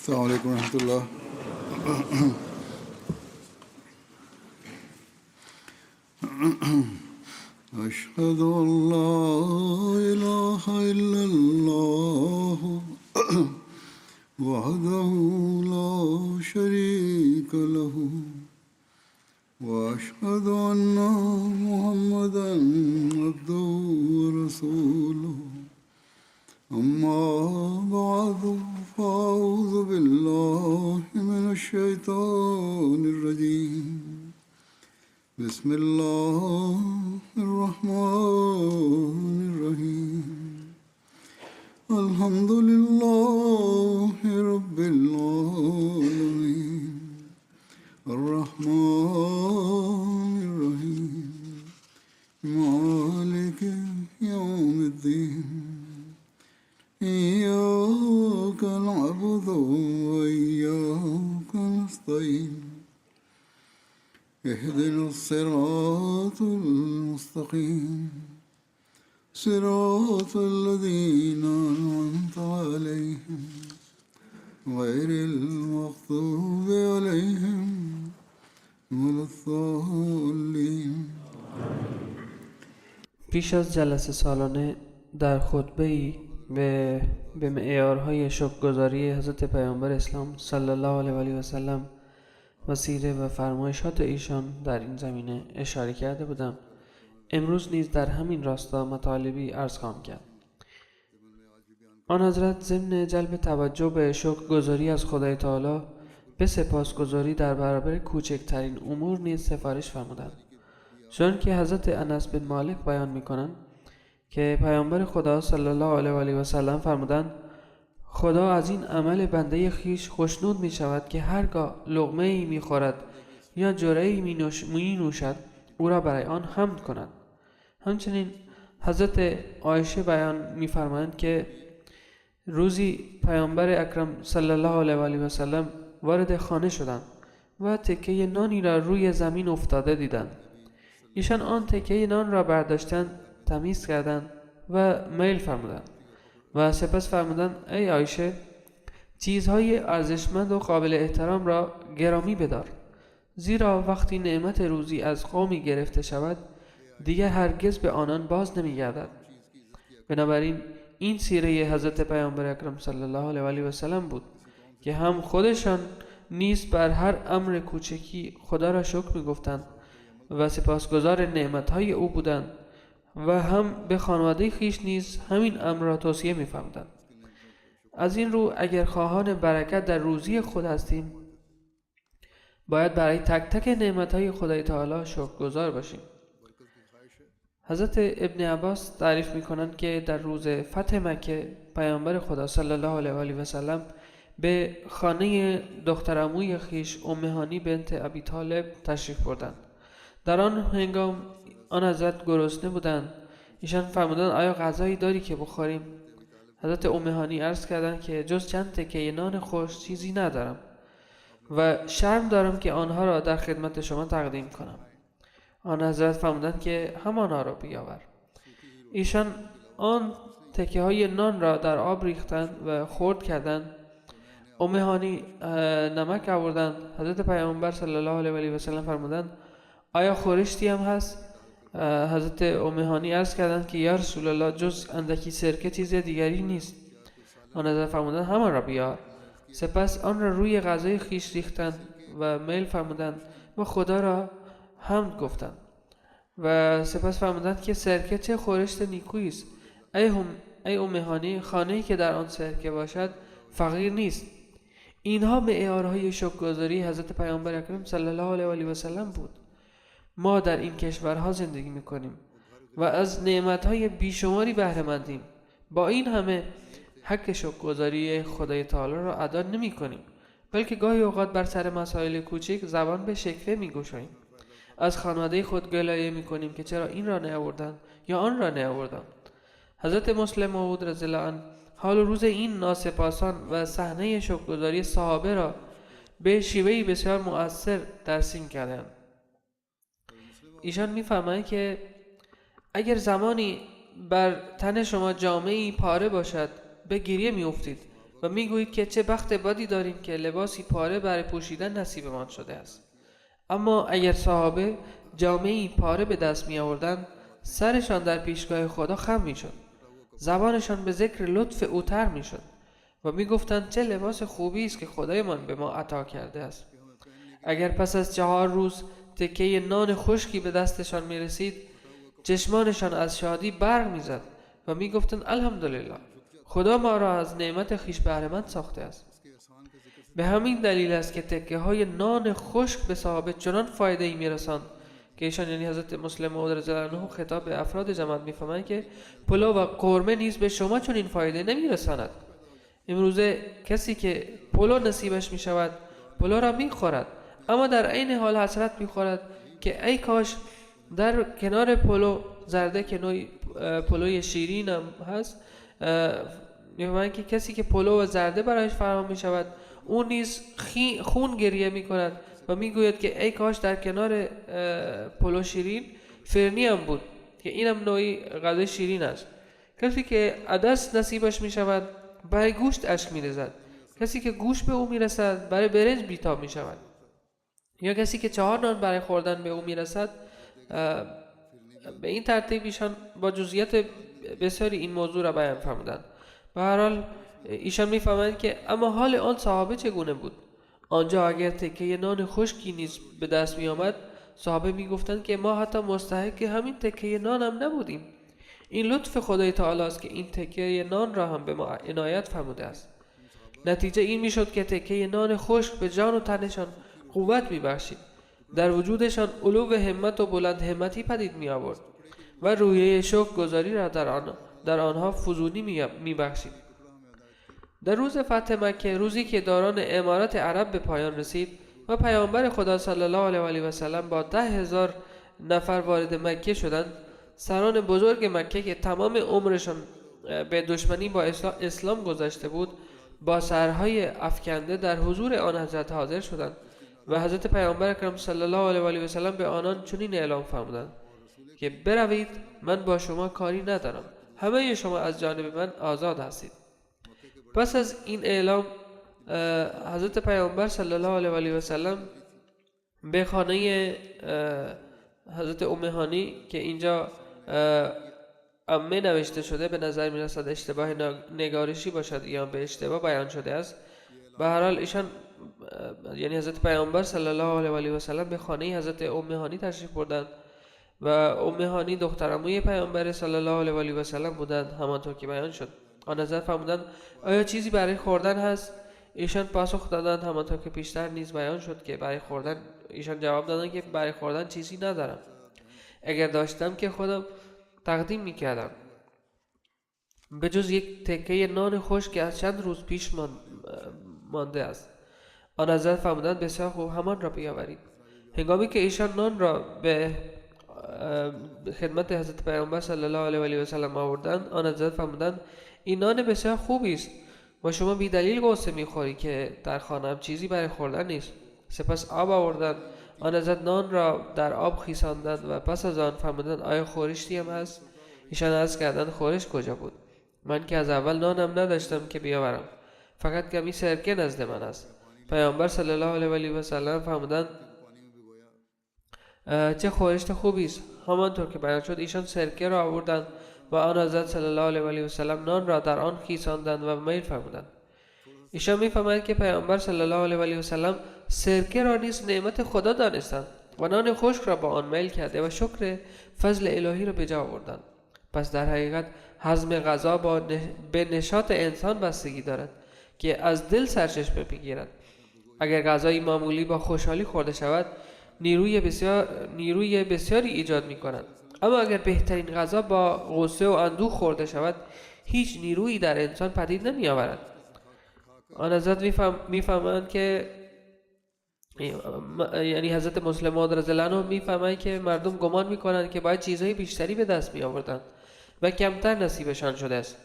السلام علیکم ورحمۃ اللہ. أشهد أن لا إله إلا الله وحده لا شريك له وأشهد أن محمدا عبده ورسوله أما بعد فأعوذ بالله من الشيطان الرجيم بسم الله الرحمن الرحيم الحمد لله رب العالمين الرحمن الرحيم مالك يوم الدين إياك نعبد وإياك نستعين اهدنا الصراط المستقيم صراط الذين أنعمت عليهم غير المغضوب عليهم ولا الضالين. پیش از جلسه سالانه در خطبه‌ای به معیارهای شکرگزاری حضرت پیامبر اسلام صلی الله علیه و سلم و سیره و فرمایشات ایشان در این زمینه اشاره کرده بودم. امروز نیز در همین راستا مطالبی عرض خواهم کرد. آن حضرت ضمن جلب توجه به شکرگزاری از خدای تعالی به سپاسگزاری در برابر کوچکترین امور نیز سفارش فرمودند. چون که حضرت انس بن مالک بیان می‌کنند که پیامبر خدا صلی الله علیه و سلم فرمودند خدا از این عمل بنده خیش خوشنود می شود که هرگاه لقمه ای می خورد یا جرعه ای می نوشد او را برای آن حمد کند. همچنین حضرت عایشه بیان می فرمایند که روزی پیامبر اکرم صلی الله علیه و سلم وارد خانه شدند و تکه نانی را روی زمین افتاده دیدند. ایشان آن تکه نان را برداشتند، تمیز کردند و میل فرمودند و سپس فرمودند ای عایشه، چیزهای ارزشمند و قابل احترام را گرامی بدار، زیرا وقتی نعمت روزی از قومی گرفته شود دیگر هرگز به آنان باز نمی گردد. بنابراین این سیره حضرت پیامبر اکرم صلی الله علیه و سلم بود که هم خودشان نیز بر هر امر کوچکی خدا را شکر می گفتند و سپاسگزار نعمتهای او بودند و هم به خانواده خیش نیز همین امر را توصیه می‌فرمودند. از این رو اگر خواهان برکت در روزی خود هستیم باید برای تک تک نعمت‌های خدای تعالی شکرگزار باشیم. حضرت ابن عباس تعریف می‌کنند که در روز فتح مکه پیامبر خدا صلی الله علیه و سلم به خانه دخترعموی خیش ام هانی بنت ابی طالب تشریف بردند. در آن هنگام آن حضرت گرسنه بودند. ایشان فرمودند آیا غذایی داری که بخوریم؟ حضرت ام هانی عرض کردند که جز چند تکه نان خوش چیزی ندارم و شرم دارم که آنها را در خدمت شما تقدیم کنم. آن حضرت فرمودند که همانها را بیاور. ایشان آن تکه های نان را در آب ریختند و خرد کردند. ام هانی نمک آوردند. حضرت پیامبر صلی الله علیه و سلم فرمودند آیا خورشتی هم هست؟ حضرت ام هانی عرض کردند که یا رسول الله جز اندکی سرکه چیز دیگری نیست. آن حضرت فرمودند همان را بیار. سپس آن را روی غذای خیش ریختند و میل فرمودند و خدا را حمد گفتند و سپس فرمودند که سرکه چه خورشت نیکویی است. ای ام هانی، خانه‌ای که در آن سرکه باشد فقیر نیست. اینها معیارهای شکرگزاری حضرت پیامبر اکرم صلی الله علیه و سلم بود. ما در این کشورها زندگی میکنیم و از نعمتهای بیشماری بهره مندیم. با این همه حق شکرگزاری خدای تعالی را ادا نمی کنیم، بلکه گاهی اوقات بر سر مسائل کوچک زبان به شکوه می گشاییم. از خانواده خود گلایه می کنیم که چرا این را نیاوردند یا آن را نیاوردند. حضرت مسلم موعود رضی الله عنه حال و روز این ناسپاسان و صحنه شکرگزاری صحابه را به شیوهی بسیار مؤثر ترسیم کردند. ایشان می‌فرمایند که اگر زمانی بر تن شما جامه‌ای پاره باشد به گریه می‌افتید و میگویید که چه بخت بدی داریم که لباسی پاره برای پوشیدن نصیبمان شده است. اما اگر صحابه جامه‌ای پاره به دست می آوردند، سرشان در پیشگاه خدا خم می شد، زبانشان به ذکر لطف او تر می شد و می گفتند چه لباس خوبی است که خدایمان به ما عطا کرده است. اگر پس از 4 روز تکه نان خشکی به دستشان می رسید، چشمانشان از شادی برق می زد و می گفتند الحمدلله، خدا ما را از نعمت خویش بهره‌مند ساخته است. به همین دلیل است که تکه های نان خشک به صحابه چنان فایده ای می رساند که ایشان یعنی حضرت مسلم موعود رضی الله عنه خطاب به افراد جماعت می فرمایند که پلو و قرمه نیز به شما چنین فایده نمی رساند. امروزه کسی که پلو نصیبش می شود پلو را می خورد، اما در عین حال حسرت می خورد که ای کاش در کنار پلو زرده که نوعی پلوی شیرین هم هست، می‌فهمند که کسی که پلو و زرده برایش فراهم می شود اون نیز خون گریه می کند و می گوید که ای کاش در کنار پلو شیرین فرنی هم بود که اینم نوعی غذای شیرین است. کسی که عدس نصیبش می شود برای گوشت اشک می ریزد، کسی که گوشت به او می رسد برای برنج بیتاب می شود، یا کسی که 4 نان برای خوردن به او می رسد. به این ترتیب ایشان با جزئیات بسیاری این موضوع را بیان فرمودند. به هر حال ایشان می‌فهمند که اما حال آن صحابه چگونه بود. آنجا اگر تکه نان خشکی نیز به دست می آمد، صحابه میگفتند که ما حتی مستحق همین تکه نان هم نبودیم. این لطف خدای تعالی است که این تکه نان را هم به ما عنایت فرموده است. نتیجه این میشد که تکه نان خشک به جان و تنشان قوت میبخشید، در وجودشان علو همت و بلند همتی پدید می آورد و روحیه شکرگزاری را در آنها فزونی می بخشید. در روز فتح مکه، روزی که دوران امارت عرب به پایان رسید و پیامبر خدا صلی الله علیه و سلم با 10,000 نفر وارد مکه شدند، سران بزرگ مکه که تمام عمرشان به دشمنی با اسلام گذشته بود، با سرهای افکنده در حضور آن حضرت حاضر شدند و حضرت پیامبر اکرم صلی الله علیه و سلم به آنان چنین اعلام فرمودند که بروید، من با شما کاری ندارم، همه شما از جانب من آزاد هستید. پس از این اعلام حضرت پیامبر صلی الله علیه و سلم به خانه حضرت ام هانی که اینجا امه نوشته شده، به نظر می رسد اشتباه نگارشی باشد یا به اشتباه بیان شده است. به هر حال ایشان یعنی حضرت پیامبر صلی الله علیه و سلم به خانه حضرت ام هانی تشریف بردند و ام هانی دخترعموی پیامبر صلی الله علیه و سلم بودند. همانطور که بیان شد آن حضرت فرمودند آیا چیزی برای خوردن هست؟ ایشان پاسخ دادند همانطور که پیشتر نیز بیان شد که برای خوردن، ایشان جواب دادند که برای خوردن چیزی ندارم، اگر داشتم که خودم تقدیم میکردم، به جز یک تکه نان خشک که از چند روز پیش مانده است. آن حضرت فرمودند بسیار خوب، همان را بیاورید. هنگامی که ایشان نان را به خدمت حضرت پیامبر صلی الله علیه و سلم آوردند، آن حضرت فرمودند این نان بسیار خوبی است و شما بی دلیل قصه میخوری که در خانه‌ام چیزی برای خوردن نیست. سپس آب آوردند، آن حضرت نان را در آب خیساندند و پس از آن فرمودند آیا خورشتی هم هست؟ ایشان عرض کردند خورشت کجا بود؟ من که از اول نانم نداشتم که بیاورم، فقط کمی سرکه نزد من است. پیامبر صلی الله علیه و سلم فرمودند چه خورشت خوبی است. همانطور که بیان شد ایشان سرکه را آوردند و آن حضرت صلی الله علیه و سلم نان را در آن خیساندند و میل فرمودند. ایشان می‌فرمایند که پیامبر صلی الله علیه و سلم سرکه را نیز نعمت خدا دانستند و نان خشک را با آن میل کرده و شکر فضل الهی را به جا آوردند. پس در حقیقت هضم غذا به نشاط انسان بستگی دارد که از دل سرچشمه بگیرد. اگر غذای معمولی با خوشحالی خورده شود، نیروی بسیاری ایجاد می کند. اما اگر بهترین غذا با غصه و اندوه خورده شود، هیچ نیرویی در انسان پدید نمی آورد. آن حضرت میفهمند که یعنی حضرت مسلم موعود رضی الله عنه میفهمند که مردم گمان میکنند که باید چیزهای بیشتری به دست می آوردند و کمتر نصیبشان شده است.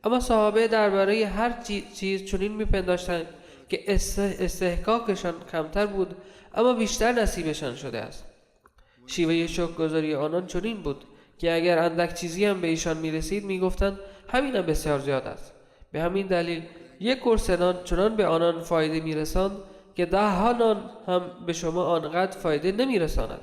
اما صحابه درباره هر چیز چنین میپنداشتند که استحقاقشان کمتر بود اما بیشتر نصیبشان شده است. شیوه شکرگزاری آنان چنین بود که اگر اندک چیزی هم به ایشان میرسید میگفتند همین هم بسیار زیاد است. به همین دلیل یک قرص نان چنان به آنان فایده میرساند که 10 نان هم به شما آنقدر فایده نمیرساند.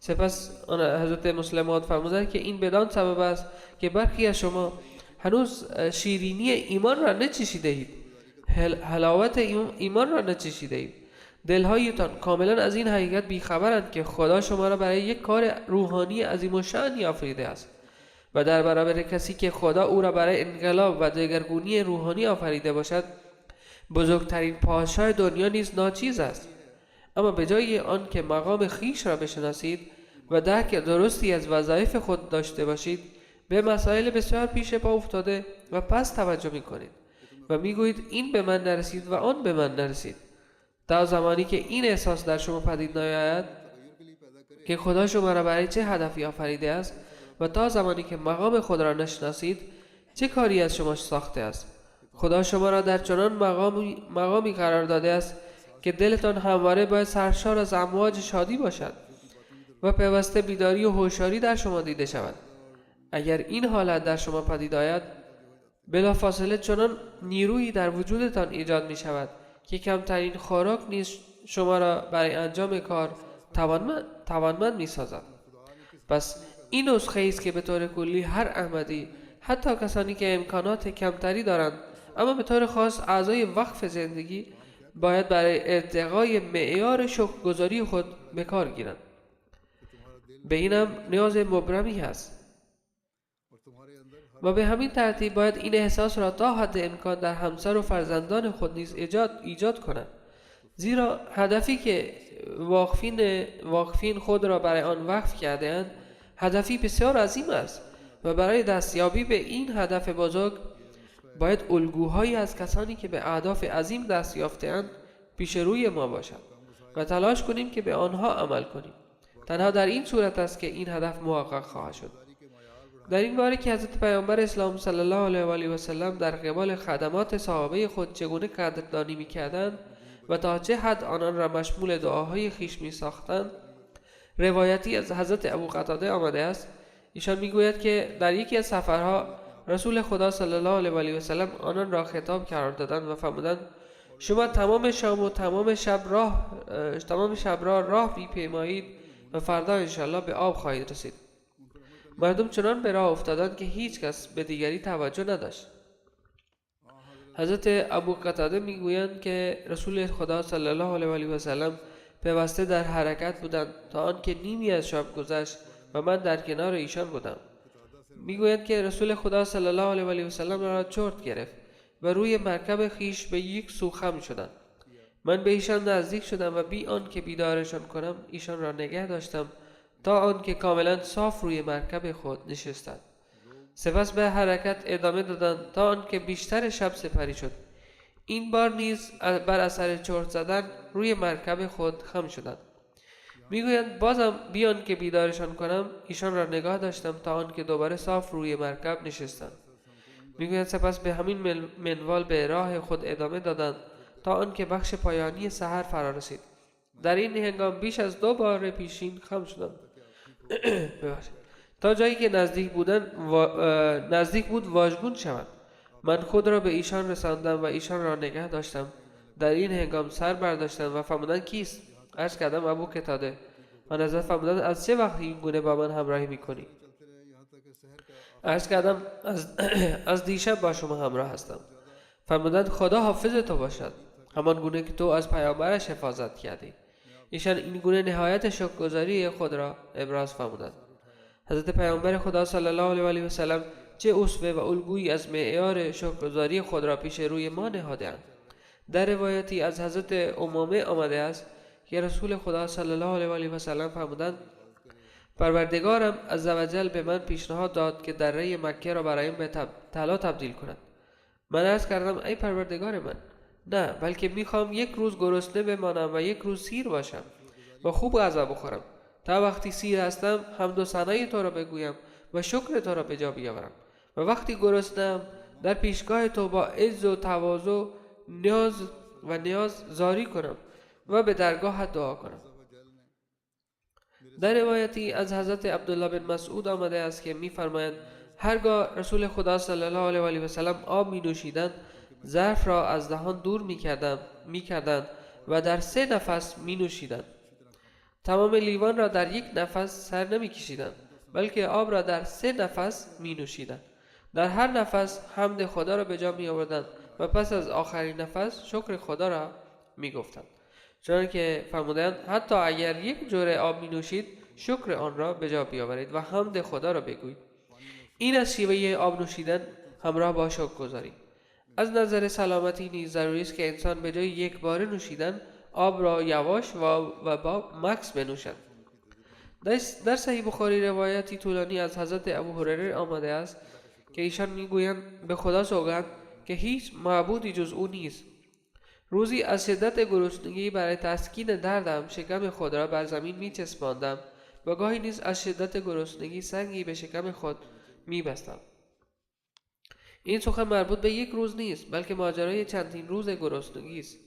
سپس حضرت مسلم فرمودند که این بدان سبب است که برخی از شما هنوز شیرینی ایمان را نچشیده اید، حلاوت ایمان را نچشیده اید. دلهایتان کاملا از این حقیقت بیخبرند که خدا شما را برای یک کار روحانی عظیم و شأنی آفریده است و در برابر کسی که خدا او را برای انقلاب و دگرگونی روحانی آفریده باشد، بزرگترین پادشاه دنیا نیز ناچیز است. اما به جای آن که مقام خیش را بشناسید و درک درستی از وظایف خود داشته باشید، به مسائل بسیار پیش پا افتاده و پس توجه می کنید و می گویید این به من نرسید و آن به من نرسید. تا زمانی که این احساس در شما پدید نیاید که خدا شما را برای چه هدفی آفریده است و تا زمانی که مقام خود را نشناسید چه کاری از شما ساخته است. خدا شما را در چنان مقامی قرار داده است که دلتان همواره باید سرشار از امواج شادی باشد و پیوسته بیداری و هوشیاری در شما دیده شود. اگر این حالت در شما پدید آید، بلافاصله چنان نیرویی در وجودتان ایجاد می شود که کمترین خوراک نیز شما را برای انجام کار توانمند می سازد. پس این نسخه است که به طور کلی هر احمدی، حتی کسانی که امکانات کمتری دارند اما به طور خاص اعضای وقف زندگی، باید برای ارتقای معیار شکرگزاری خود به کار گیرند. به اینم نیاز مبرمی هست و به همین ترتیب باید این احساس را تا حد امکان در همسر و فرزندان خود نیز ایجاد کنند، زیرا هدفی که واقفین خود را برای آن وقف کرده اند هدفی بسیار عظیم است و برای دستیابی به این هدف بزرگ باید الگوهایی از کسانی که به اهداف عظیم دست یافته‌اند پیش روی ما باشد و تلاش کنیم که به آنها عمل کنیم. تنها در این صورت است که این هدف محقق خواهد شد. در این باره که حضرت پیامبر اسلام صلی الله علیه و آله و سلم در قبال خدمات صحابه خود چگونه قدردانی می‌کردند و تا چه حد آنان را مشمول دعاهای خویش می‌ساختند، روایتی از حضرت ابو قتاده آمده است. ایشان میگوید که در یکی از سفرها رسول خدا صلی الله علیه و آله و سلم آنان را خطاب قرار دادند و فرمودند شما تمام شام و تمام شب را راه می‌پیمایید و فردا انشاءالله به آب خواهید رسید. مردم چنان به راه افتادند که هیچ کس به دیگری توجه نداشت. حضرت ابو قتاده میگویند که رسول خدا صلی الله علیه و آله و سلم پیوسته در حرکت بودند تا آنکه نیمی از شب گذشت و من در کنار ایشان بودم. میگویند که رسول خدا صلی الله علیه و آله و سلم را چرت گرفت و روی مرکب خیش به یک سو خم شدند. من به ایشان نزدیک شدم و بی آن که بیدارشان کنم ایشان را نگه داشتم تا آنکه کاملا صاف روی مرکب خود نشستند. سپس به حرکت ادامه دادند تا آنکه بیشتر شب سپری شد. این بار نیز بر اثر چرت زدن روی مرکب خود خم شدند. میگویند بازم بی آن که بیدارشان کنم ایشان را نگاه داشتم تا آنکه دوباره صاف روی مرکب نشستند. میگویند سپس به همین منوال به راه خود ادامه دادند تا آنکه بخش پایانی سحر فرا رسید. در این هنگام بیش از 2 بار پیشین خم شدند تا جایی که نزدیک بود واژگون شوند. من خود را به ایشان رساندم و ایشان را نگه داشتم. در این هنگام سر برداشتند و فرمودند کیست؟ عرض کردم ابو قتاده. و نظر فرمودند از چه وقت این گونه با من همراهی میکنی؟ عرض کردم از دیشب با شما همراه هستم. فرمودند خدا حافظ تو باشد، همان گونه که تو از پیامبرش حفاظت کردی. ایشان این گونه نهایت شکرگزاری خود را ابراز فرمودند. حضرت پیامبر خدا صلی الله علیه و آله و سلم چه اسوه و الگویی از معیار شکرگزاری خود را پیش روی ما نهاده‌اند. در روایتی از حضرت امامه آمده است که رسول خدا صلی الله علیه و آله و سلم فرمودند پروردگارم عزوجل به من پیشنهاد داد که دره مکه را برایم به طلا تبدیل کند. من عرض کردم ای پروردگار من، نه، بلکه میخوام یک روز گرسنه بمانم و یک روز سیر باشم و خوب غذا بخورم تا وقتی سیر هستم حمد و ثنای تو را بگویم و شکر تو را به جا بیاورم و وقتی گرسنه‌ام در پیشگاه تو با عز و تواضع نیاز زاری کنم و به درگاهت دعا کنم. در روایتی از حضرت عبدالله بن مسعود آمده است که می‌فرمایند هرگاه رسول خدا صلی الله علیه و آله و سلم آب می نوشیدند ظرف را از دهان دور می‌کردند و در 3 نفس می‌نوشیدند. تمام لیوان را در 1 نفس سر نمی‌کشیدند، بلکه آب را در 3 نفس می‌نوشیدند. در هر نفس حمد خدا را به جا می‌آوردند و پس از آخرین نفس شکر خدا را می‌گفتند. چنانکه فرمودند حتی اگر 1 جرعه آب می‌نوشید، شکر آن را به جا بیاورید و حمد خدا را بگویید. این از شیوه آب نوشیدن همراه با شکرگزاری. از نظر سلامتی نیز ضروری است که انسان به جای 1 باره نوشیدن آب را یواش و با مکث بنوشد. در صحیح بخاری روایتی طولانی از حضرت ابو هریره آمده است که ایشان میگویند به خدا سوگند که هیچ معبودی جز او نیست. روزی از شدت گرسنگی برای تسکین دردم شکم خود را بر زمین میچسباندم و گاهی نیز از شدت گرسنگی سنگی به شکم خود میبستم. این سخن مربوط به 1 روز نیست، بلکه ماجرای چندین روز گرسنگی است.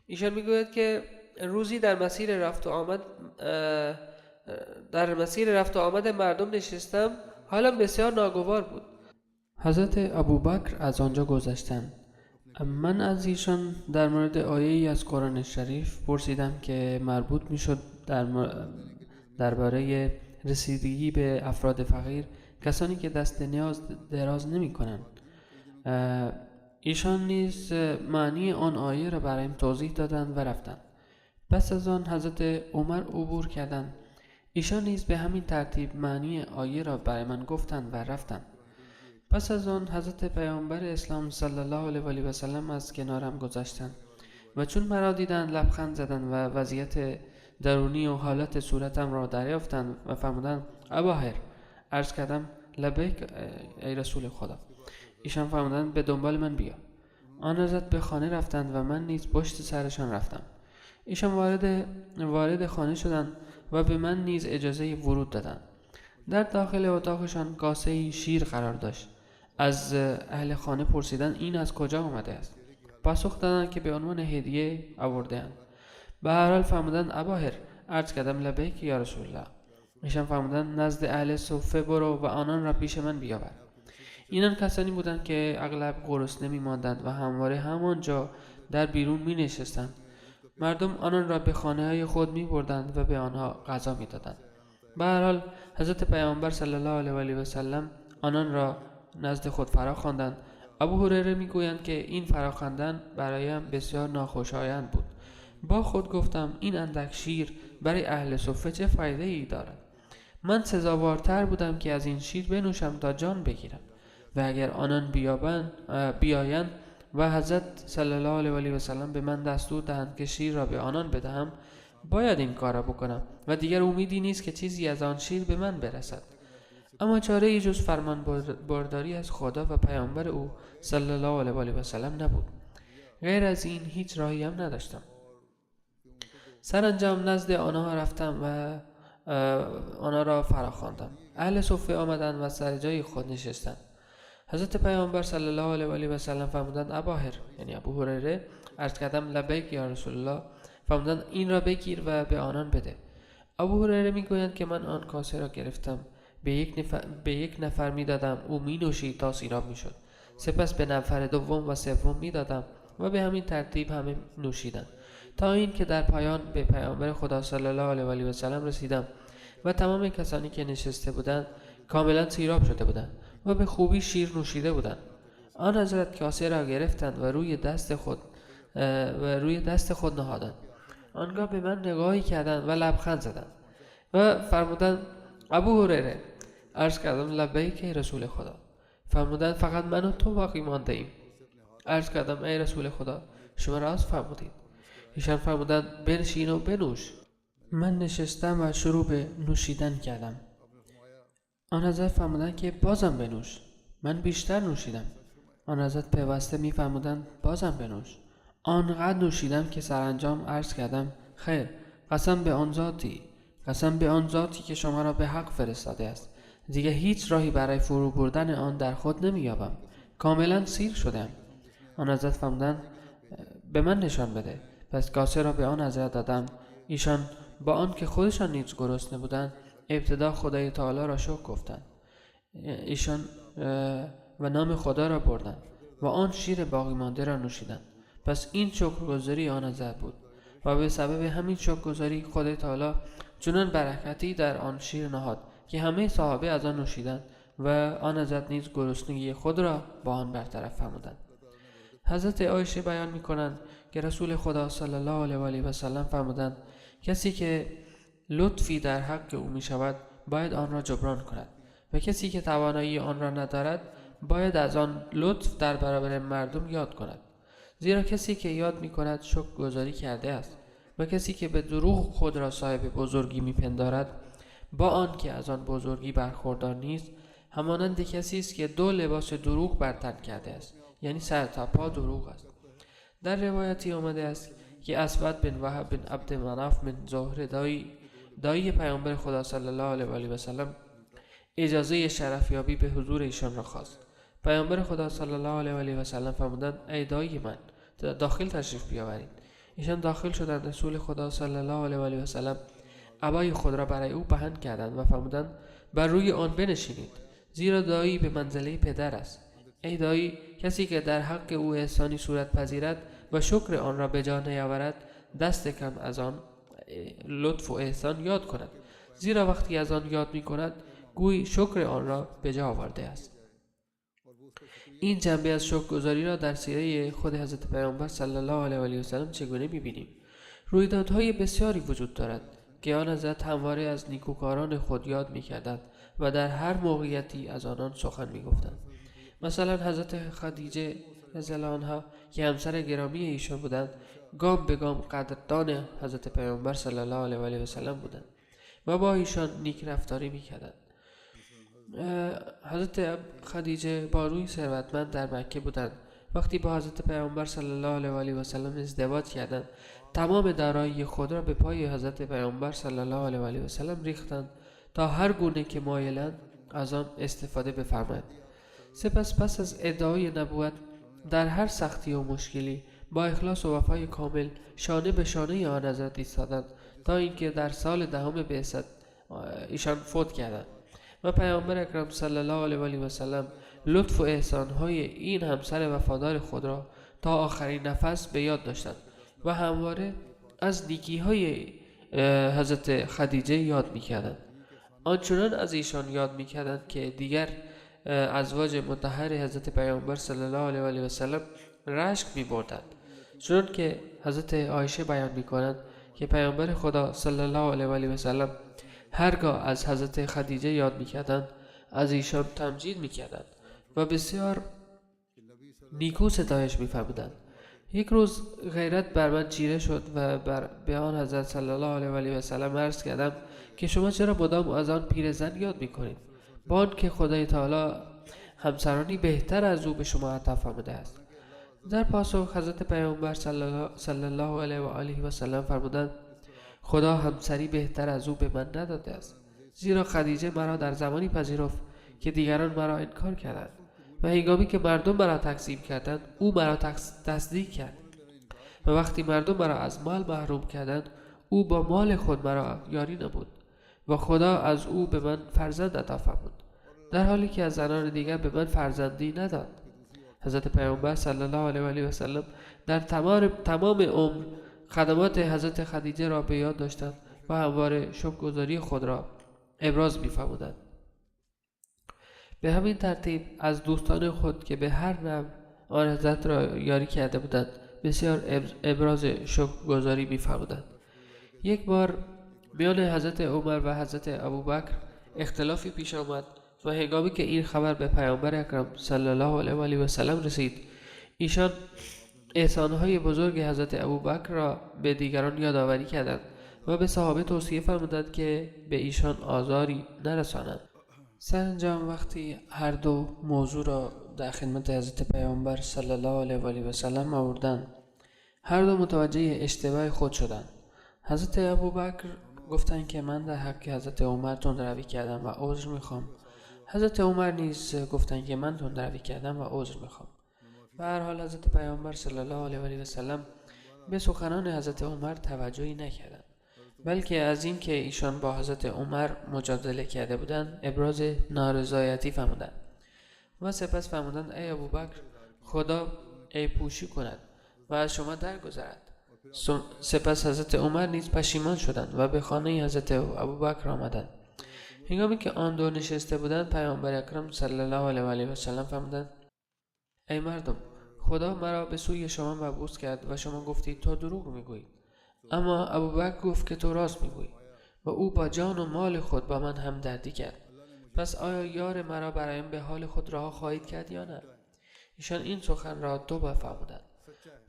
ایشان میگوید که روزی در مسیر رفت و آمد مردم نشستم، حالم بسیار ناگوار بود. حضرت ابوبکر از آنجا گذشتند. من از ایشان در مورد آیه‌ای از قرآن شریف پرسیدم که مربوط میشد درباره رسیدگی به افراد فقیر، کسانی که دست نیاز دراز نمی کنند. ایشان نیز معنی آن آیه را برایم توضیح دادند و رفتند. پس از آن حضرت عمر عبور کردند. ایشان نیز به همین ترتیب معنی آیه را برای من گفتند و رفتند. پس از آن حضرت پیامبر اسلام صلی الله علیه و سلم از کنارم گذشتند و چون مرا دیدند لبخند زدند و وضعیت درونی و حالت صورتم را دریافتند و فرمودند اباهر. عرض کردم لبیک ای رسول خدا. ایشان فرمودند به دنبال من بیا. آن حضرت به خانه رفتند و من نیز پشت سرشان رفتم. ایشان وارد خانه شدند و به من نیز اجازه ورود دادند. در داخل اتاقشان کاسه شیر قرار داشت. از اهل خانه پرسیدند این از کجا آمده است؟ پاسخ دادند که به عنوان هدیه آورده‌اند. به هر حال فرمودند اباهر. عرض کردم لبیک یا رسول الله. ایشان فرمودند نزد اهل صفه برو و آنان را پیش من بیاور. اینان کسانی بودند که اغلب گرسنه می‌ماندند و همواره همانجا در بیرون می‌نشستند. مردم آنان را به خانه‌های خود می‌بردند و به آنها غذا می‌دادند. به هر حال حضرت پیامبر صلی الله علیه و سلم آنان را نزد خود فراخواندند. ابو هریره میگویند که این فراخواندن برایم بسیار ناخوشایند بود. با خود گفتم این اندک شیر برای اهل صفه چه فایده ای دارد؟ من سزاوارتر بودم که از این شیر بنوشم تا جان بگیرم و اگر آنان بیایند و حضرت صلی الله علیه و سلم به من دستور دهند که شیر را به آنان بدهم، باید این کار را بکنم و دیگر امیدی نیست که چیزی از آن شیر به من برسد. اما چاره ای جز فرمان برداری از خدا و پیامبر او صلی الله علیه و سلم نبود. غیر از این هیچ راهی هم نداشتم. سرانجام نزد آنها رفتم و آنها را فراخواندم. اهل صفه آمدند و سر جای خود نشستند. حضرت پیامبر صلی الله علیه و سلم فرمودند اباهر، یعنی ابو هریره. عرض کردم لبیک یا رسول الله. فرمودند این را بگیر و به آنان بده. ابو هریره میگویند که من آن کاسه را گرفتم، به یک نفر میدادم، او می نوشید تا سیراب میشد. سپس به نفر دوم و سوم میدادم و به همین ترتیب همه نوشیدند تا این که در پایان به پیامبر خدا صلی الله علیه و سلم رسیدم و تمام کسانی که نشسته بودند کاملا سیراب شده بودند و به خوبی شیر نوشیده بودند. آن حضرت کاسه را گرفتند و روی دست خود نهادند. آنگاه به من نگاهی کردند و لبخند زدند و فرمودند ابو هریره. عرض کردم لبیک ای رسول خدا. فرمودند فقط من و تو باقی مانده ایم. عرض کردم ای رسول خدا شما راست فرمودید. ایشان فرمودند بنشین و بنوش. من نشستم و شروع به نوشیدن کردم. آن حضرت فرمودند که بازم بنوش. من بیشتر نوشیدم. آن حضرت پیوسته می فرمودند بازم بنوش. آنقدر نوشیدم که سرانجام عرض کردم خیر، قسم به آن ذاتی که شما را به حق فرستاده است، دیگه هیچ راهی برای فرو بردن آن در خود نمی‌یابم. کاملا سیر شدم. آن حضرت فرمودند به من نشان بده. پس کاسه را به آن حضرت دادم. ایشان با آن که خودشان نیز گرسنه بودند ابتدا خدای تعالی را شکر گفتند. ایشان و نام خدا را بردند. و آن شیر باقی مانده را نوشیدند. پس این شکرگزاری آن حضرت بود و به سبب همین شکرگزاری خدای تعالی چنان برکتی در آن شیر نهاد که همه صحابه از آن نوشیدند و آن حضرت نیز گرسنگی خود را با آن برطرف فرمودند. حضرت عایشه بیان می‌کنند که رسول خدا صلی الله علیه و آله و سلم فرمودند کسی که لطفی در حق او می‌شود باید آن را جبران کند و کسی که توانایی آن را ندارد باید از آن لطف در برابر مردم یاد کند. زیرا کسی که یاد می‌کند شکرگزاری کرده است و کسی که به دروغ خود را صاحب بزرگی می‌پندارد با آن که از آن بزرگی برخوردار نیست همانند کسی است که 2 لباس دروغ بر تن کرده است، یعنی سر تا پا دروغ است. در روایتی آمده است که اسود بن وهب بن عبد مناف بن زهره دایی پیامبر خدا صلی الله علیه و آله و سلم اجازه شرفیابی به حضور ایشان را خواست. پیامبر خدا صلی الله علیه و آله و سلم فرمودند ای دایی من داخل تشریف بیاورید. ایشان داخل شدند. رسول خدا صلی الله علیه و آله و سلم عبای خود را برای او پهن کردند و فرمودند بر روی آن بنشینید زیرا دایی به منزله پدر است. ای دایی کسی که در حق او احسانی صورت پذیرد و شکر آن را به جا نیاورد دست کم از آن لطف و احسان یاد کند، زیرا وقتی از آن یاد می کند گویی شکر آن را به جا آورده است. این جنبه از شکرگزاری را در سیره خود حضرت پیامبر صلی الله علیه و آله و سلم چگونه می‌بینیم؟ رویدادهای بسیاری وجود دارد که آن حضرت همواره از نیکوکاران خود یاد می‌کردند و در هر موقعیتی از آنان سخن می‌گفتند. مثلا حضرت خدیجه رضی الله عنها که همسر گرامی ایشان بودند گام به گام قدردان حضرت پیامبر صلی الله علیه و آله و سلم بودند و با ایشان نیک رفتاری می‌کردند. حضرت خدیجه با روی ثروتمند در مکه بودند. وقتی با حضرت پیامبر صلی الله علیه و آله و سلم ازدواج کردند تمام دارایی خود را به پای حضرت پیامبر صلی الله علیه و آله و سلم ریختند تا هر گونه که مایلند از آن استفاده بفرمایند. سپس پس از ادعای نبوت در هر سختی و مشکلی با اخلاص و وفای کامل شانه به شانه آن حضرت ایستادند تا اینکه در سال 10 بعثت ایشان فوت کردند و پیامبر اکرم صلی الله علیه و آله و سلم لطف و احسانهای این همسر وفادار خود را تا آخرین نفس به یاد داشتند و همواره از نیکی‌های حضرت خدیجه یاد می‌کردند. آنچنان از ایشان یاد می‌کردند که دیگر ازواج مطهر حضرت پیامبر صلی الله علیه و آله و سلم رشک می‌بردند. چون که حضرت عایشه بیان می‌کنند که پیامبر خدا صلی الله علیه و آله و سلم هرگاه از حضرت خدیجه یاد می‌کردند از ایشان تمجید می‌کردند و بسیار نیکو ستایش می‌فرمودند. یک روز غیرت بر من چیره شد و به آن حضرت صلی الله علیه و آله و سلم عرض کردم که شما چرا مدام از آن پیرزن یاد می‌کنید با آن که خدای تعالی همسرانی بهتر از او به شما عطا فرموده است؟ در پاسخ حضرت پیامبر صلی الله علیه و آله و سلم فرمودند خدا همسری بهتر از او به من نداده است، زیرا خدیجه مرا در زمانی پذیرفت که دیگران مرا انکار کردند و هنگامی که مردم مرا تکذیب کردند او مرا تصدیق کرد و وقتی مردم مرا از مال محروم کردند او با مال خود مرا یاری نمود و خدا از او به من فرزند عطا فرمود در حالی که از زنان دیگر به من فرزندی نداد. حضرت پیامبر صلی الله علیه و آله و سلم در تمام عمر خدمات حضرت خدیجه را به یاد داشتند و همواره شکرگزاری خود را ابراز می‌فرمودند. به همین ترتیب از دوستان خود که به هر نوع آن حضرت را یاری کرده بودند بسیار ابراز شکرگزاری می‌فرمودند. یک بار میان حضرت عمر و حضرت ابوبکر اختلافی پیش آمد و هنگامی که این خبر به پیامبر اکرم صلی الله علیه و آله و سلم رسید ایشان احسانهای بزرگ حضرت ابوبکر را به دیگران یادآوری کردند و به صحابه توصیه فرمودند که به ایشان آزاری نرسانند. سرانجام وقتی هر دو موضوع را در خدمت حضرت پیامبر صلی الله علیه و آله و سلم آوردند هر دو متوجه اشتباه خود شدند. حضرت ابوبکر گفتند که من در حق حضرت عمر تندروی کردم و عذر میخوام. حضرت عمر نیز گفتند که من تندروی کردم و عذر میخوام. به هر حال حضرت پیامبر صلی الله علیه و آله و سلم به سخنان حضرت عمر توجهی نکردند، بلکه از این که ایشان با حضرت عمر مجادله کرده بودند ابراز نارضایتی فرمودند و سپس فرمودند ای ابوبکر خدا عیب پوشی کند و از شما درگذرد. سپس حضرت عمر نیز پشیمان شدند و به خانه حضرت ابوبکر آمدند. هنگامی که آن دو نشسته بودند، پیامبر اکرم صلی الله علیه و آله و سلم فرمودند: ای مردم، خدا مرا به سوی شما مبعوث کرد و شما گفتید تو دروغ میگویی، اما ابوبکر گفت که تو راست میگویی و او با جان و مال خود با من همدردی کرد. پس آیا یار مرا برایم به حال خود رها خواهید کرد یا نه؟ ایشان این سخن را دو بار فرمودند.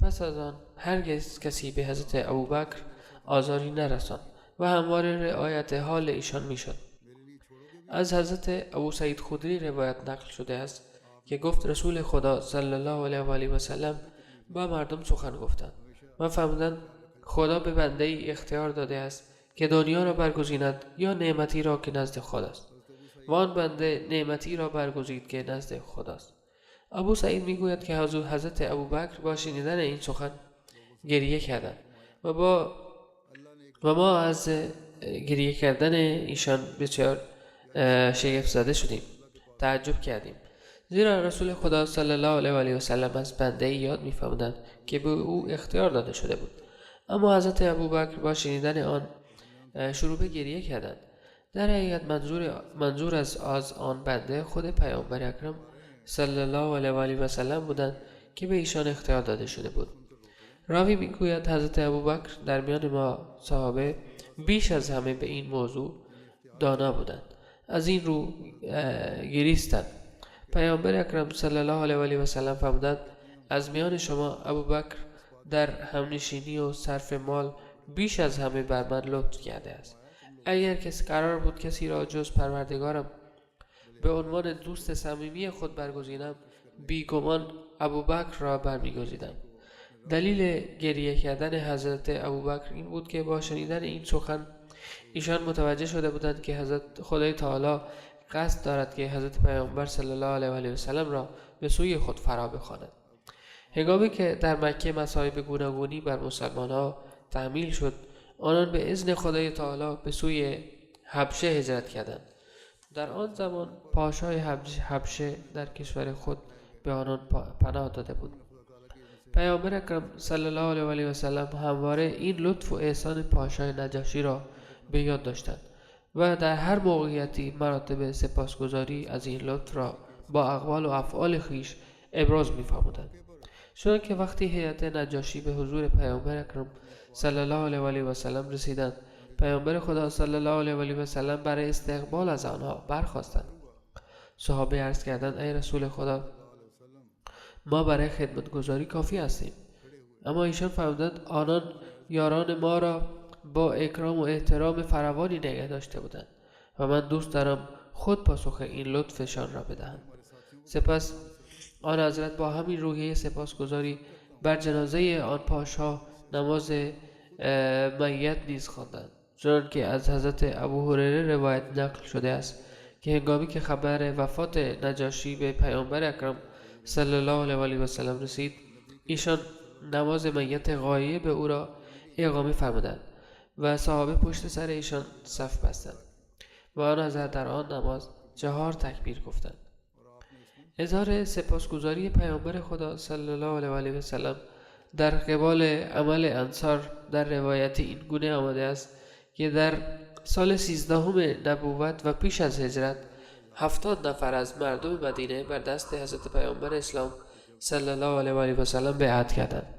پس از آن هرگز کسی به حضرت ابوبکر آزاری نرساند و همواره رعایت حال ایشان میشد. از حضرت ابو سعید خدری روایت نقل شده است که گفت رسول خدا صلی الله علیه و آله و سلم با مردم سخن گفتند و فرمودند: خدا به بنده ای اختیار داده است که دنیا را برگزیند یا نعمتی را که نزد خداست، و آن بنده نعمتی را برگزید که نزد خداست. ابو سعید میگوید که حضرت ابوبکر با شنیدن این سخن گریه کردند و ما از گریه کردن ایشان بسیار شگفت زده شدیم، تعجب کردیم، زیرا رسول خدا صلی الله علیه و آله و سلم از بنده ای یاد می‌فرمودند که به او اختیار داده شده بود. اما حضرت ابوبکر با شنیدن آن شروع به گریه کردند. در حقیقت منظور از آن بنده خود پیامبر اکرم صلی الله علیه و آله و سلم بودند که به ایشان اختیار داده شده بود. راوی میگوید حضرت ابوبکر در میان ما صحابه بیش از همه به این موضوع دانا بودند، از این رو گریستند. پیامبر اکرم صلی الله علیه و آله و سلم فرمودند: از میان شما ابوبکر در همنشینی و صرف مال بیش از همه بر من لطف کرده است. اگر کسی قرار بود کسی را جز پروردگارم به عنوان دوست صمیمی خود برگزینم، بیگمان ابوبکر را برمیگزیدم. دلیل گریه کردن حضرت ابوبکر این بود که با شنیدن این سخن ایشان متوجه شده بودند که حضرت خدای تعالی قصد دارد که حضرت پیامبر صلی الله علیه و آله و سلم را به سوی خود فرا بخواند. هنگامی که در مکه مصائب گوناگونی بر مسلمان‌ها تحمیل شد، آنان به اذن خدای تعالی به سوی حبشه هجرت کردند. در آن زمان پاشای حبشه در کشور خود به آنان پناه داده بود. پیامبر اکرم صلی الله علیه و آله و سلم همواره این لطف و احسان پاشای نجاشی را به یاد داشتند و در هر موقعیتی مراتب سپاسگزاری از این لطف را با اقوال و افعال خویش ابراز می‌فرمودند. چنانکه وقتی هیئت نجاشی به حضور پیامبر اکرم صلی الله علیه و آله و سلم رسیدند، پیامبر خدا صلی الله علیه و آله و سلم برای استقبال از آنها برخاستند. صحابه عرض کردند: ای رسول خدا، ما برای خدمتگزاری کافی هستیم. اما ایشان فرمودند: آنان یاران ما را با اکرام و احترام فراوانی نگه داشته بودند و من دوست دارم خود پاسخ این لطفشان را بدهم. سپس آن حضرت با همین روحیه سپاسگزاری بر جنازه آن پاشا نماز میت نیز خواندند. چنانکه از حضرت ابو هریره روایت نقل شده است که هنگامی که خبر وفات نجاشی به پیامبر اکرم صلی الله علیه و آله و سلم رسید، ایشان نماز میت غایب او را اقامه فرمودند و صحابه پشت سر ایشان صف بستند و آن حضرت در آن نماز 4 تکبیر گفتند. اظهار سپاسگزاری پیامبر خدا صلی الله علیه و آله و سلم در قبال عمل انصار در روایت این گونه آمده است که در سال 13 نبوت و پیش از هجرت 70 نفر از مردم مدینه بر دست حضرت پیامبر اسلام صلی الله علیه و آله و سلم بیعت کردند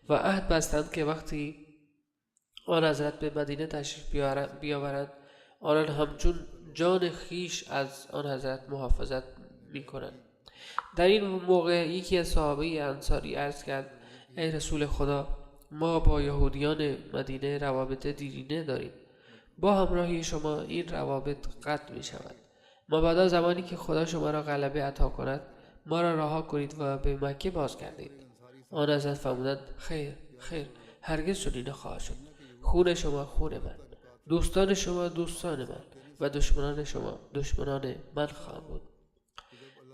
و عهد بستند که وقتی آن حضرت به مدینه تشریف بیاورند، آنان همچون جان خیش از آن حضرت محافظت می‌کنند. در این موقع یکی از صحابه انصاری عرض کرد: ای رسول خدا، ما با یهودیان مدینه روابط دیرینه داریم. با همراهی شما این روابط قطع می شود. ما بعد از زمانی که خدا شما را غلبه عطا کند، ما را رها کنید و به مکه باز گردید. آن حضرت فرمودند: خیر، هرگز چنین نخواهد شد. خون شما خون من، دوستان شما دوستان من و دشمنان شما دشمنان من خواهند بود.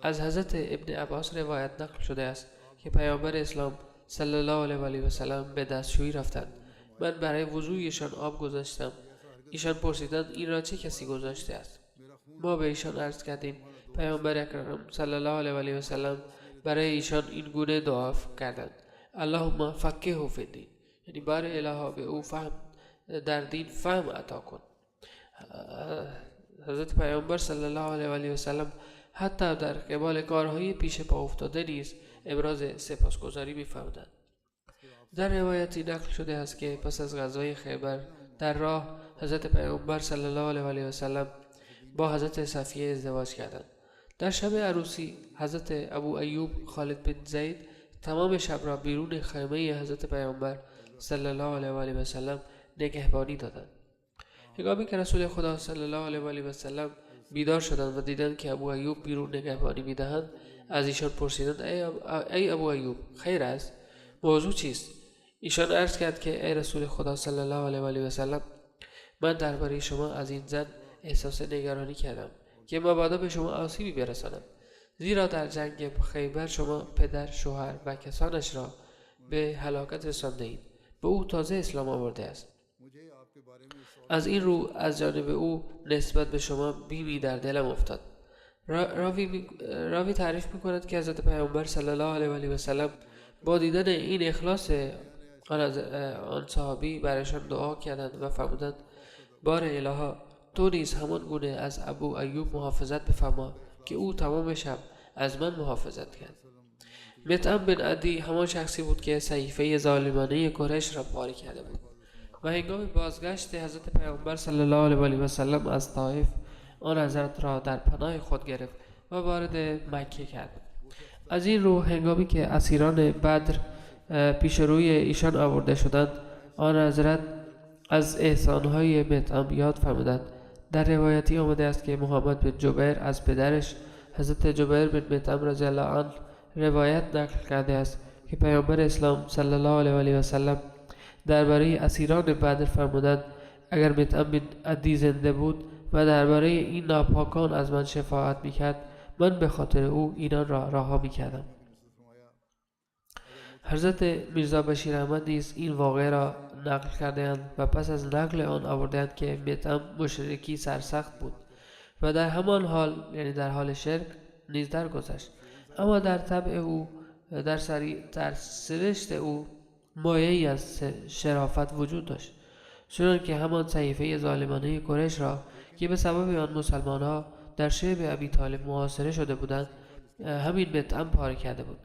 از حضرت ابن عباس روایت نقل شده است که پیامبر اسلام صلی الله علیه و آله و سلم به دستشویی رفتند. من برای وضویشان آب گذاشتم. ایشان پرسیدند: این را چه کسی گذاشته است؟ ما به ایشان عرض کردیم: پیامبر اکرم صلی الله علیه و آله و سلم برای ایشان این گونه دعا کردند: اللهم فقهه فی الدین، یعنی بار الها به او فهم در دین فهم عطا کن. حضرت پیامبر صلی الله علیه و آله و سلم حتی در قبال کارهای پیش پا افتاده نیز ابراز سپاسگزاری می‌فرمودند. در روایتی نقل شده است که پس از غزوه خیبر در راه حضرت پیامبر صلی الله علیه و آله و سلم با حضرت صفیه ازدواج کردند. در شب عروسی حضرت ابو ایوب خالد بن زید تمام شب را بیرون خیمه حضرت پیامبر صلی الله علیه و آله و سلم نگهبانی دادند. هنگامی که رسول خدا صلی الله علیه و آله و سلم بیدار شدند و دیدند که ابو ایوب بیرون نگهبانی می‌دهند، از ایشان پرسیدند: ای ابو ایوب، خیر است؟ موضوع چیست؟ ایشان عرض کرد که ای رسول خدا صلی الله علیه و آله و سلم، من درباره شما از این زن احساس نگرانی کردم که مبادا به شما آسیبی برسانم، زیرا در جنگ خیبر شما پدر، شوهر و کسانش را به هلاکت رسانده اید. به او تازه اسلام آورده است. از این رو از جانب او نسبت به شما بیمی در دلم افتاد. راوی تعریف می‌کند که حضرت پیامبر صلی الله علیه و آله و سلم با دیدن این اخلاص آن صحابی برایشان دعا کردند و فرمودند: بار الها، تو نیز همان گونه از ابو ایوب محافظت بفرما که او تمام شب از من محافظت کرد. مطعم بن عدی همان شخصی بود که صحیفه ظالمانه قریش را پاره کرده بود و هنگام بازگشت حضرت پیامبر صلی الله علیه و آله و سلم از طائف آن حضرت را در پناه خود گرفت و وارد مکه کرد. از این رو هنگامی که اسیران بدر پیش روی ایشان آورده شدند، آن حضرت از احسانهای مطعم یاد فرمودند. در روایتی آمده است که محمد بن جبیر از پدرش حضرت جبیر بن مطعم رضی الله عنه روایت نقل کرده است که پیامبر اسلام صلی الله علیه و آله و سلم درباره اسیران بدر فرمودند: اگر مطعم بن عدی زنده بود و درباره این ناپاکان از من شفاعت میکرد، من به خاطر او اینان را رها میکردم. حضرت میرزا بشیر احمد نیز این واقعه را نقل کرده‌اند و پس از نقل آن آورده‌اند که مطعم مشرکی سرسخت بود و در همان حال، یعنی در حال شرک، نیز درگذشت، اما در طبع او، در سرشت او مایه‌ای از شرافت وجود داشت، چنان که همان صحیفه ظالمانه قریش را که به سبب آن مسلمان‌ها در شعب ابی طالب محاصره شده بودند، همین مطعم پاره کرده بود.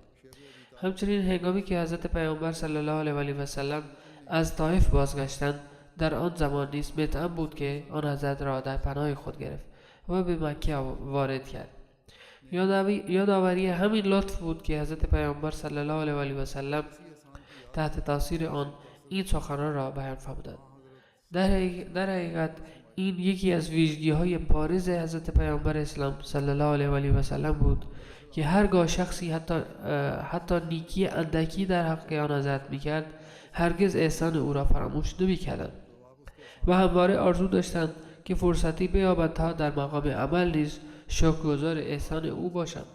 همچنین هنگامی که حضرت پیامبر صلی الله علیه و آله و سلم از طائف بازگشتند، در آن زمان نیز مطعم بود که آن حضرت را در پناه خود گرفت و به مکه وارد کرد. یادآوری همین لطف بود که حضرت پیامبر صلی الله علیه و آله و سلم تحت تاثیر آن این سخنان را بیان فرمودند. در حقیقت این یکی از ویژگی‌های بارز حضرت پیامبر اسلام صلی الله علیه و آله و سلم بود که هرگاه شخصی حتی نیکی اندکی در حق آن حضرت می‌کرد، هرگز احسان او را فراموش نمی‌کردند و همواره آرزو داشتند که فرصتی بیابند تا در مقام عمل نیز شکرگزار احسان او باشند.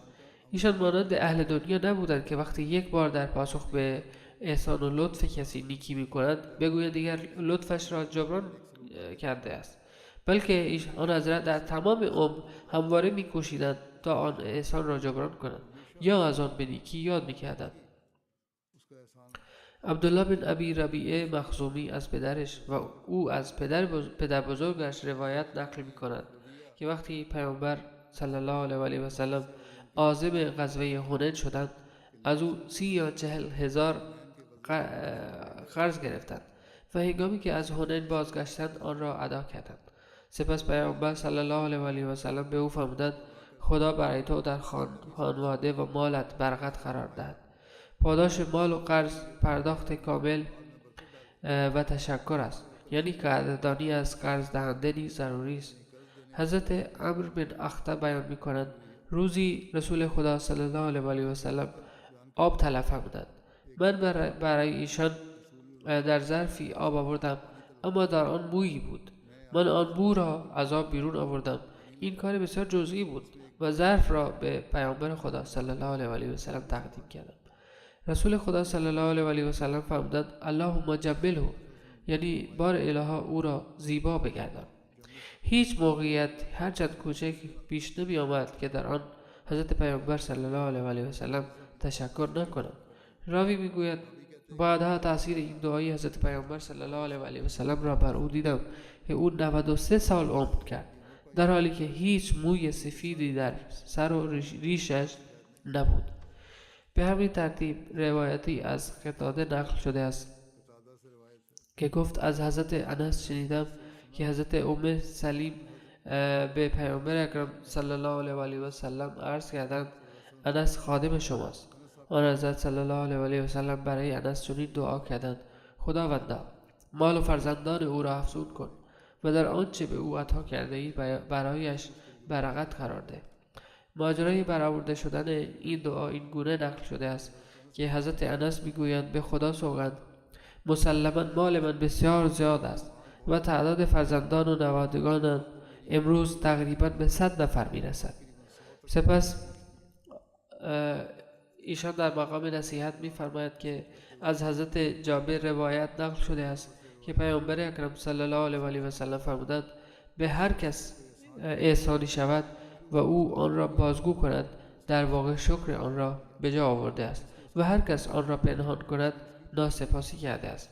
ایشان مانند اهل دنیا نبودند که وقتی یک بار در پاسخ به احسان و لطف کسی نیکی می‌کند بگویند دیگر لطفش را جبران کرده است، بلکه آن حضرت در تمام عمر همواره می‌کوشیدند تا آن احسان را جبران کنند یا از آن به نیکی یاد می‌کردند. عبدالله بن ابی ربیعه مخزومی از پدرش و او از پدر بزرگش روایت نقل می‌کند که وقتی پیامبر صلی الله علیه و آله و سلم عازم غزوه حنین شدند، از او 30 یا 40 هزار قرض گرفتند و هنگامی که از حنین بازگشتند آن را ادا کردند. سپس پیامبر صلی الله علیه و آله و سلم به او فرمودند: خدا برای تو در خانواده و مالت برکت قرار دهد. پاداش مال و قرض پرداخت کامل و تشکر است، یعنی قدردانی از قرض دهنده نیز ضروری است. حضرت عمرو بن اخطب بیان می‌کنند روزی رسول خدا صلی الله علیه و آله و سلم آب طلب فرمودند. من برای ایشان در ظرفی آب آوردم، اما در آن مویی بود. من آن بو را از آب بیرون آوردم. این کار بسیار جزئی بود و ظرف را به پیامبر خدا صلی الله علیه و آله و سلم تقدیم کردم. رسول خدا صلی الله علیه و آله و سلم فرمودند: اللهم جبله، یعنی بار الها او را زیبا بگردان. هیچ موقعیت هرچند کوچک پیش نمی آمد که در آن حضرت پیامبر صلی الله علیه و آله و سلم تشکر نکنم. راوی میگوید بعدها تاثیر این دعای حضرت پیامبر صلی الله علیه و آله و سلم را بر او دیدم که او 93 سال عمر کرد در حالی که هیچ موی سفیدی در سر و ریشش نبود. به همین ترتیب روایتی از قتاده نقل شده است که گفت از حضرت انس شنیدم که حضرت ام سلیم به پیامبر اکرم صلی الله علیه و آله و سلم عرض کردند انس خادم شماست. آن حضرت صلی الله علیه و آله و سلم برای انس چنین دعا کردند خداوندا مال و فرزندان او را افزون کن و در آنچه به او عطا کرده ای برایش برکت قرار ده. ماجرای برآورده شدن این دعا این گونه نقل شده است که حضرت انس میگویند به خدا سوگند مسلما مال من بسیار زیاد است و تعداد فرزندان و نوادگانم امروز تقریبا به 100 نفر میرسد. سپس ایشان در مقام نصیحت میفرماید که از حضرت جابر روایت نقل شده است که پیامبر اکرم صلی الله علیه و آله و سلم فرمودند به هر کس احسانی شود و او آن را بازگو کند در واقع شکر آن را به جا آورده است و هر کس آن را پنهان کند ناسپاسی کرده است.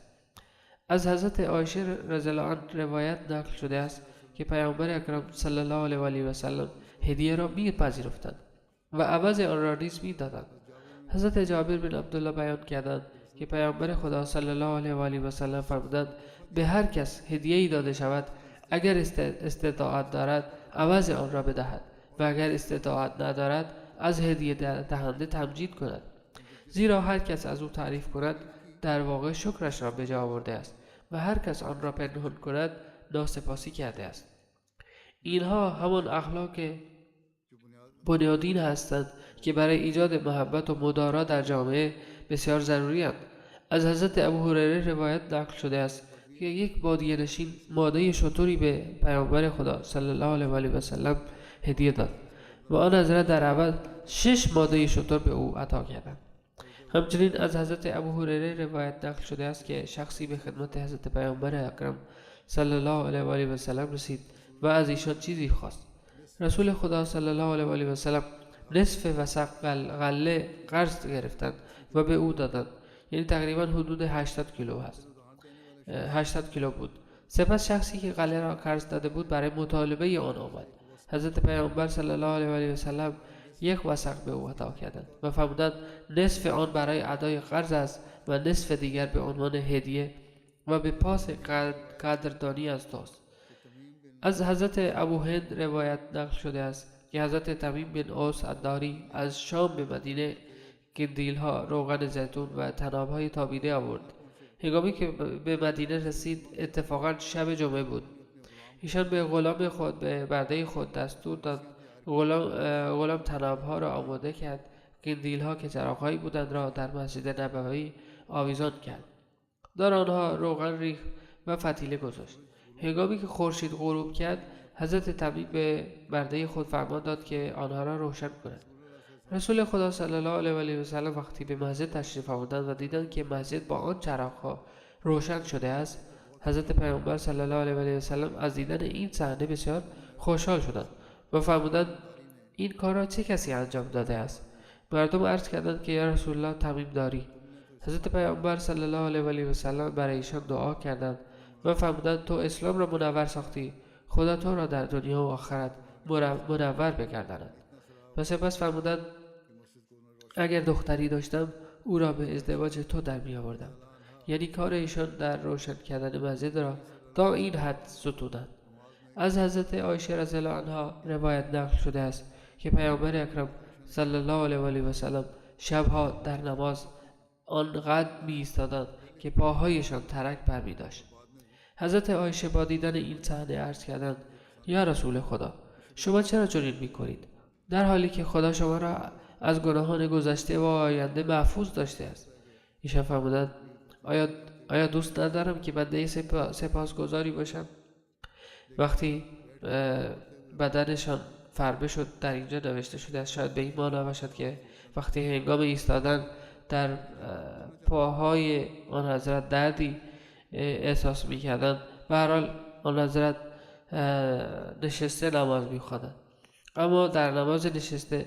از حضرت عایشه رضی الله عنها روایت نقل شده است که پیامبر اکرم صلی الله علیه و آله و سلم هدیه را میپذیرفتند و عوض آن را نیز میدادند. حضرت جابر بن عبدالله بیان کردند که پیامبر خدا صلی الله علیه و آله و سلم فرمودند به هر کس هدیه‌ای داده شود اگر استطاعت دارد عوض آن را بدهد و اگر استطاعت ندارد از هدیه دهنده تمجید کند، زیرا هر کس از او تعریف کند در واقع شکرش را به جا آورده است و هر کس آن را پنهان کند ناسپاسی کرده است. اینها همان اخلاق بنیادین هستند که برای ایجاد محبت و مدارا در جامعه بسیار ضروری اند. از حضرت ابو هریره روایت نقل شده است که یک بادیه نشین ماده شتری به پیامبر خدا صلی الله علیه و آله و سلم هدیه داد و آن حضرت در عوض 6 ماده شتر به او عطا کردند. همچنین از حضرت ابو هریره روایت نقل شده است که شخصی به خدمت حضرت پیامبر اکرم صلی الله علیه و آله و سلم رسید و از ایشان چیزی خواست. رسول خدا صلی الله علیه و آله و سلم نصف وسق غله قرض گرفتند و به او دادند، یعنی تقریبا حدود 80 کیلو هست 80 کیلو بود. سپس شخصی که غله را قرض داده بود برای مطالبه آن آمد. حضرت پیامبر صلی الله علیه و آله و سلم یک وسق به او عطا کردند و فرمودند نصف آن برای ادای قرض است و نصف دیگر به عنوان هدیه و به پاس قدردانی از توست. از حضرت ابو هند روایت نقل شده است که حضرت تمیم بن اوس الداری از شام به مدینه قندیل‌ها، روغن زیتون و طناب‌های تابیده آورد. هنگامی که به مدینه رسید اتفاقا شب جمعه بود. ایشان به غلام خود به برده خود دستور داد غلام طناب‌ها را آماده کرد. قندیل‌ها که چراغ‌هایی بودند را در مسجد نبوی آویزان کرد. در آنها روغن ریخت و فتیله گذاشت. هنگامی که خورشید غروب کرد حضرت تمیم به برده خود فرمان داد که آنها را روشن کند. رسول خدا صلی الله علیه و آله و سلم وقتی به مسجد تشریف آوردند و دیدند که مسجد با آن چراغ‌ها روشن شده است، حضرت پیامبر صلی الله علیه و آله و سلم از دیدن این صحنه بسیار خوشحال شدند و فرمودند این کار را چه کسی انجام داده است؟ مردم عرض کردند که یا رسول الله تمیم داری. حضرت پیامبر صلی الله علیه و آله و سلم برای ایشان دعا کردند و فرمودند تو اسلام را منور ساختی، خدا تو را در دنیا و آخرت منور بگرداند. و سپس فرمودند اگر دختری داشتم او را به ازدواج تو در می آوردم. یعنی کار ایشان در روشن کردن مسجد را تا این حد ستودند. از حضرت عایشه رضی الله عنها روایت نقل شده است که پیامبر اکرم صلی الله علیه و آله و سلم شبها در نماز آنقدر می ایستادند که پاهایشان ترک برمی داشت. حضرت عایشه با دیدن این صحنه عرض کردند یا رسول خدا شما چرا چنین می‌کنید در حالی که خدا شما را از گناهان گذشته و آینده محفوظ داشته است؟ ایشان فرمودند آیا دوست ندارم که بنده سپاسگزاری باشم؟ وقتی بدنشان فربه شد در اینجا نوشته شده است، شاید به این معنی باشد که وقتی هنگام ایستادن در پاهای آن حضرت دردی احساس می‌کردند. به هر حال آن حضرت نشسته نماز می‌خواندند، اما در نماز نشسته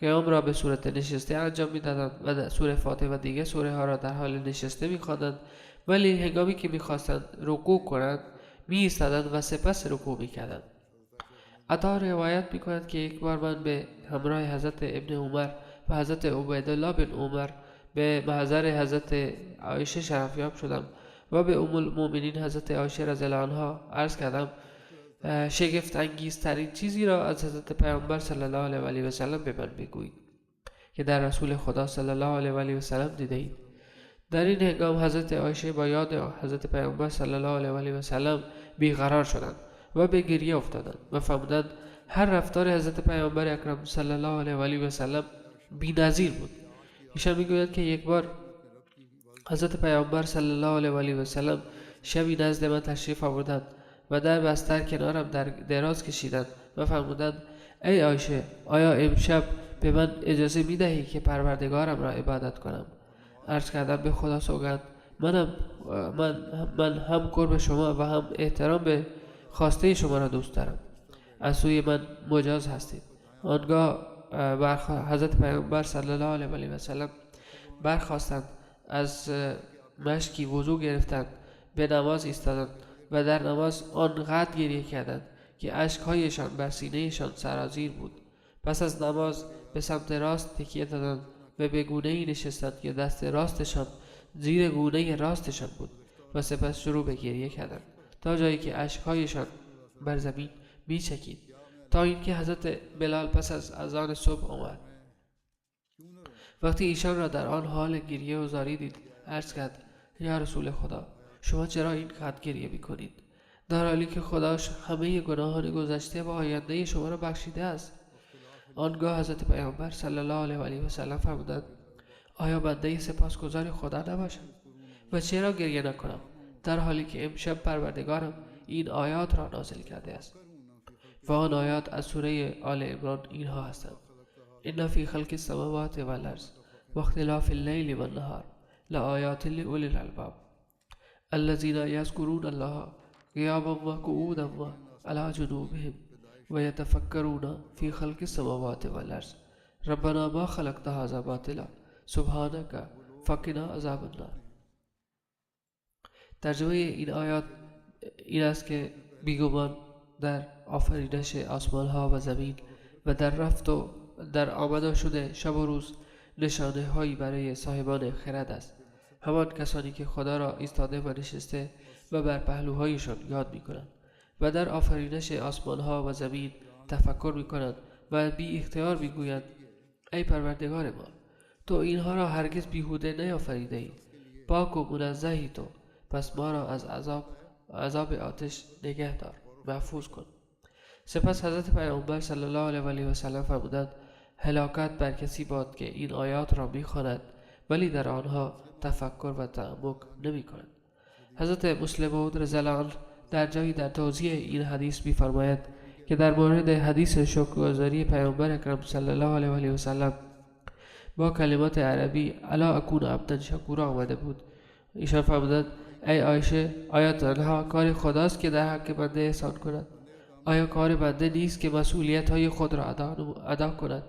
قیام را به صورت نشسته انجام می‌دادند و سوره فاتحه و دیگر سوره ها را در حال نشسته می‌خواندند، ولی هنگامی که می‌خواستند رکوع کنند می‌ایستادند و سپس رکوع می‌کردند. عطا روایت می‌کند که یک بار من به همراه حضرت ابن عمر و حضرت عبیدالله بن عمر به محضر حضرت عایشه شرفیاب شدم و به ام المؤمنین حضرت عایشه رضی الله عنها عرض کردم شگفت انگیزترین چیزی را از حضرت پیامبر صلی الله علیه و آله و سلم به من بگویید که در رسول خدا صلی الله علیه و آله و سلم دیده اید. در این هنگام حضرت عایشه با یاد حضرت پیامبر صلی الله علیه و آله و سلم بیقرار شدند و به گریه افتادند و فرمودند هر رفتار حضرت پیامبر اکرم صلی الله علیه و آله و سلم بی‌نظیر بود. ایشان میگوید که یک بار حضرت پیامبر صلی الله علیه و آله و سلم شبی نزد من تشریف آوردند و در بستر کنارم در دراز کشیدند و فرمودند ای عایشه، آیا امشب به من اجازه میدهی که پروردگارم را عبادت کنم؟ عرض کردم به خدا سوگند من هم قرب شما و هم احترام به خواسته شما را دوست دارم. از سوی من مجاز هستید. آنگاه حضرت پیامبر صلی الله علیه و آله و سلم برخاستند، از مشکی وضو گرفتند، به نماز ایستادند و در نماز آنقدر گریه کردند که اشک‌هایشان بر سینه‌شان سرازیر بود. پس از نماز به سمت راست تکیه دادند و به گونه‌ای نشستند که دست راستشان زیر گونه راستشان بود و سپس شروع به گریه کردند تا جایی که اشک‌هایشان بر زمین می‌چکید، تا اینکه حضرت بلال پس از اذان صبح آمد. وقتی ایشان را در آن حال گریه و زاری دید، عرض کرد یا رسول خدا، شما چرا اینقدر گریه می‌کنید در حالی که خدا همه گناهان گذشته و آینده شما را بخشیده است؟ آنگاه حضرت پیامبر صلی الله علیه و آله و سلم فرمودند آیا بنده سپاسگزار خدا نباشم و چرا گریه نکنم در حالی که امشب پروردگارم این آیات را نازل کرده است؟ و آن آیات از سوره آل عمران اینها هستند: ان فی خلق السماوات والارض واختلاف اللیل والنهار لآیات لأولی الالباب الذین یذکرون الله قیاما و قعودا و علی جنوبهم و یتفکرون فی خلق السماوات والارض ربنا ما خلقت هذا باطلا سبحانک فقنا عذاب النار. ترجمه این آیات این است که بیگمان در آفرینش آسمان ها و زمین و در رفت و در آمد و شده شب و روز نشانه هایی برای صاحبان خرد است، همان کسانی که خدا را ایستاده و نشسته و بر پهلوهایشان یاد می کنند و در آفرینش آسمان ها و زمین تفکر می کنند و بی اختیار می گویند ای پروردگار ما، تو اینها را هرگز بیهوده نیافریده ای، پاک و منزهی تو، پس ما را از عذاب آتش نگه دار، محفوظ کن. سپس حضرت پیامبر صلی الله علیه و آله و سلم فرمودند هلاکت بر کسی باد که این آیات را می‌خواند ولی در آنها تفکر و تعمق نمی‌کند. حضرت مسلم موعود رضی الله عنه در جایی در توضیح این حدیث می‌فرماید که در مورد حدیث شکرگزاری پیامبر اکرم صلی الله علیه و آله و سلم با کلمات عربی الا اکون عبدا شکورا آمده بود. ایشان فرمودند ای عایشه، آیا تنها کار خداست که در حق بنده احسان کند؟ آیا کار بنده نیست که مسئولیت های خود را ادا کند؟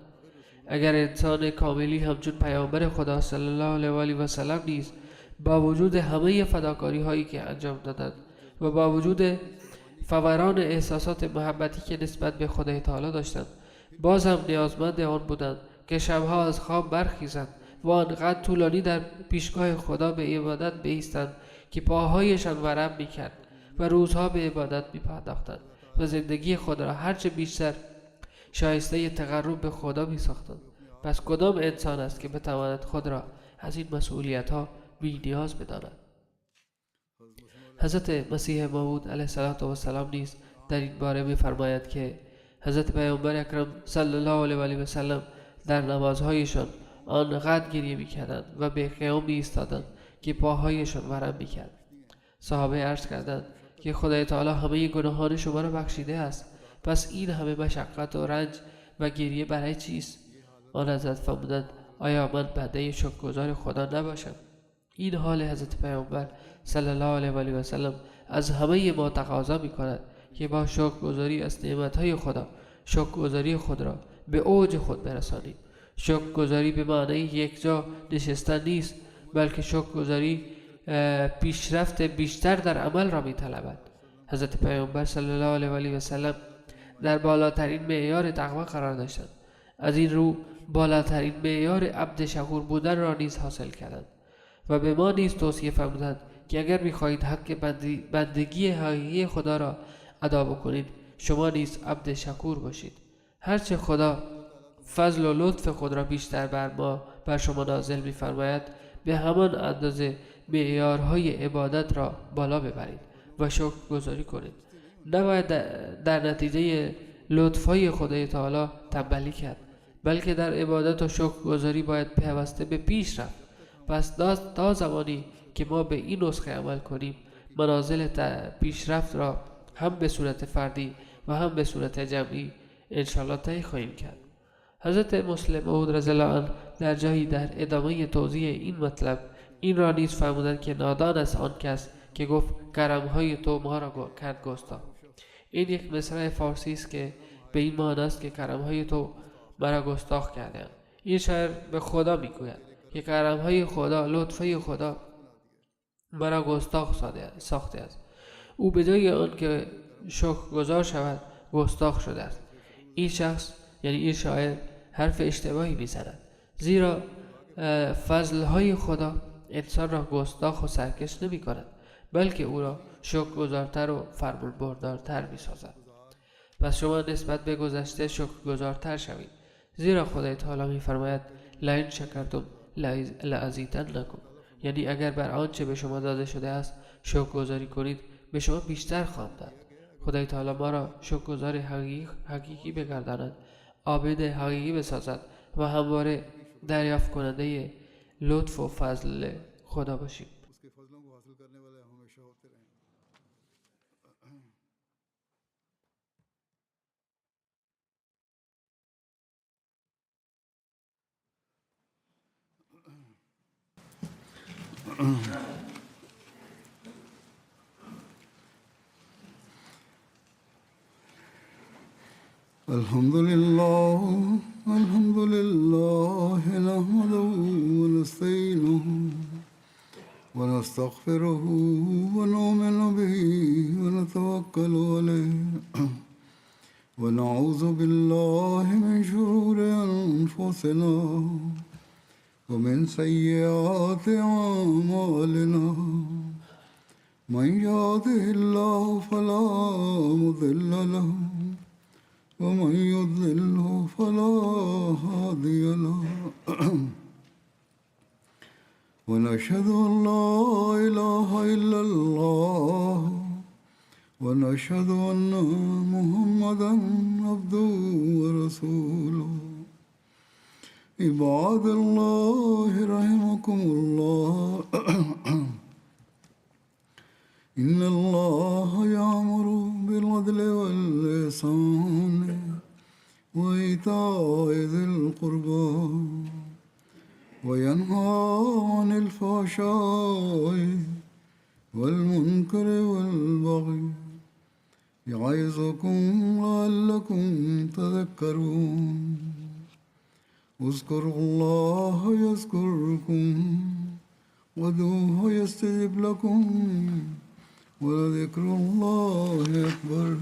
اگر انسان کاملی همچون پیامبر خدا صلی الله علیه و آله و سلم نیز با وجود همه فداکاری هایی که انجام دادند و با وجود فوران احساسات محبتی که نسبت به خدای تعالی داشتند، باز هم نیازمند آن بودند که شبها از خواب برخیزند و آنقدر طولانی در پیشگاه خدا به عبادت بایستند که پاهایشان ورم میکرد و روزها به عبادت میپرداختند و زندگی خود را هرچه بیشتر شایسته تقرب به خدا میساختند، پس کدام انسان است که بتواند خود را از این مسئولیت ها بی نیاز بداند؟ حضرت مسیح موعود علیه السلام نیز در این باره میفرماید که حضرت پیامبر اکرم صلی الله علیه و آله و سلم در نمازهایشان آنقدر گریه میکردند و به قیام میایستادند که پاهایشان ورم میکرد. صحابه عرض کردند که خدای تعالی همه گناهان شما را بخشیده است، پس این همه مشقت و رنج و گریه برای چیست؟ آن حضرت فرمودند آیا من بنده شکرگزار خدا نباشم؟ این حال حضرت پیامبر صلی الله علیه و آله و سلم از همه ما تقاضا می‌کند که با شکرگزاری از نعمت‌های خدا شکرگزاری خود را به اوج خود برسانیم. شکرگزاری به معنی یک جا نشستن نیست، بلکه شکرگزاری پیشرفت بیشتر در عمل را می‌طلبد. حضرت پیامبر صلی الله علیه و سلم در بالاترین معیار تقوا قرار داشتند. از این رو بالاترین معیار عبد شکور بودن را نیز حاصل کردند و به ما نیز توصیه فرمودند که اگر می‌خواهید حق بندگی حقیقی خدا را ادا بکنید، شما نیز عبد شکور باشید. هرچه خدا فضل و لطف خود را بیشتر بر شما نازل می‌فرماید، به همان اندازه معیارهای عبادت را بالا ببرید و شکرگزاری کنید. نباید در نتیجه لطف‌های خدای تعالی تنبلی کرد، بلکه در عبادت و شکرگزاری باید پیوسته به پیش رفت. پس تا زمانی که ما به این نسخه عمل کنیم، منازل پیشرفت را هم به صورت فردی و هم به صورت جمعی انشاءالله طی خواهیم کرد. حضرت مسلم موعود رضی الله عنه در جایی در ادامه توضیح این مطلب این را نیز فرمودند که نادان است آن کس که گفت کرم‌های تو ما را کرد گستاخ. این یک مصرع فارسی است که به این معنی است که کرم‌های تو مرا گستاخ کردند. این شاعر به خدا میگوید که کرم‌های خدا، لطف‌های خدا مرا گستاخ ساخته است. او به جای آن که شکرگزار شود گستاخ شده است. این شخص یعنی این شاعر حرف اشتباهی میزند، زیرا فضل‌های خدا انسان را گستاخ و سرکش نمی کند، بلکه او را شکرگزارتر و فرمانبردارتر می سازد. پس شما نسبت به گذشته شکرگزارتر شوید، زیرا خدای تعالی می فرماید لئن شکرتم لازیدنکم، یعنی اگر بر آنچه به شما داده شده است شکرگزاری کنید به شما بیشتر خواهم داد. خدای تعالی ما را شکرگزار حقیقی بگرداند، عابد حقیقی بسازد و همواره دریافت کننده لطف و فضل خدا باشیم. الحمد لله نحمده ونستعينه ونستغفره ونؤمن به ونتوكل عليه ونعوذ بالله من شرور أنفسنا ومن سيئات أعمالنا من يهده الله فلا مضل له ومن يضلله فلا هادي له ونشهد أن لا إله إلا الله ونشهد أن محمدا عبده ورسوله عباد الله رحمكم الله إن الله يأمر بالعدل والإحسان وإيتاء ذي القربى وينهى عن الفحشاء والمنكر والبغي يعظكم لعلكم تذكرون اذكروا الله يذكركم وادعوه يستجب لكم ولذكر الله أكبر.